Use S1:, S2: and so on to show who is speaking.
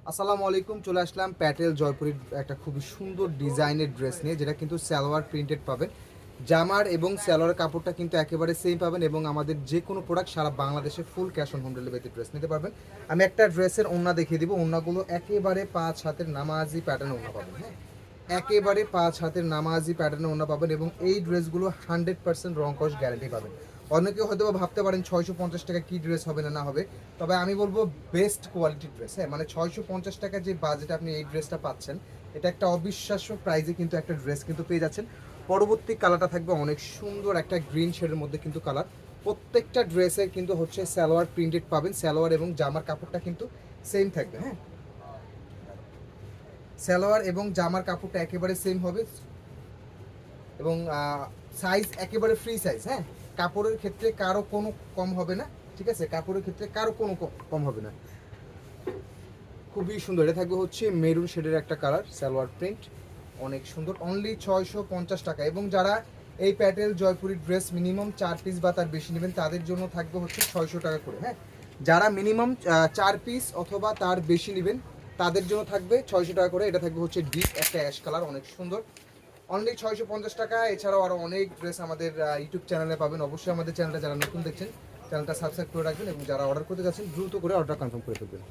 S1: আসসালামু আলাইকুম, চলে আসলাম প্যাটেল জয়পুরের একটা খুবই সুন্দর ডিজাইনের ড্রেস নিয়ে, যেটা কিন্তু সালোয়ার প্রিন্টেড পাবেন। জামার এবং সালোয়ার কাপড়টা কিন্তু একেবারে সেম পাবেন এবং আমাদের যে কোনো প্রোডাক্ট সারা বাংলাদেশে ফুল ক্যাশ অন হোম ডেলিভারিতে ড্রেস নিতে পারবেন। আমি একটা ড্রেসের ওড়না দেখিয়ে দিব। ওড়নাগুলো একেবারে 5 হাতের নামাজি প্যাটার্নের ওড়না পাবেন। হ্যাঁ, একেবারে 5 হাতের নামাজি প্যাটার্নের ওড়না পাবেন এবং এই ড্রেসগুলো 100% রং কস গ্যারান্টি পাবেন। অনেকে হয়তো বা ভাবতে পারেন 650 টাকা কি ড্রেস হবে না হবে, তবে আমি বলবো বেস্ট কোয়ালিটির ড্রেস। হ্যাঁ, মানে 650 টাকা যে বাজেটে আপনি এই ড্রেসটা পাচ্ছেন, এটা একটা অবিশ্বাস্য প্রাইজে কিন্তু একটা ড্রেস কিন্তু পেয়ে যাচ্ছেন। পরবর্তী কালারটা থাকবে অনেক সুন্দর একটা গ্রিন শেডের মধ্যে কিন্তু কালার। প্রত্যেকটা ড্রেসের কিন্তু হচ্ছে সালোয়ার প্রিন্টেড পাবেন। সালোয়ার এবং জামার কাপড়টা কিন্তু সেম থাকবে। হ্যাঁ, সালোয়ার এবং জামার কাপড়টা একেবারে সেম হবে এবং সাইজ একেবারে ফ্রি সাইজ। হ্যাঁ, কাপড়ের ক্ষেত্রে কারো কোনো কম হবে না। ঠিক আছে, কাপড়ের ক্ষেত্রে কারো কোনো কম হবে না। খুবই সুন্দর। এটা থাকবে হচ্ছে মেরুন শেডের একটা কালার, সালোয়ার প্রিন্ট অনেক সুন্দর। অনলি 650 টাকা। এবং যারা এই Patel Jaipuri dress minimum 4 piece বা তার বেশি নেবেন, তাদের জন্য থাকবে হচ্ছে 600 টাকা করে। হ্যাঁ, যারা মিনিমাম 4 পিস অথবা তার বেশি নেবেন, তাদের জন্য থাকবে 600 টাকা করে। এটা থাকবে হচ্ছে ডিপ একটা অ্যাশ কালার, অনেক সুন্দর। অনলি 650 টাকা। এছাড়াও আরও অনেক ড্রেস আমাদের ইউটিউব চ্যানেলে পাবেন। অবশ্যই আমাদের চ্যানেলটা যারা নতুন দেখছেন, চ্যানেলটা সাবস্ক্রাইব করে রাখবেন এবং যারা অর্ডার করতে যাচ্ছেন দ্রুত করে অর্ডার কনফার্ম করে ফেলবেন।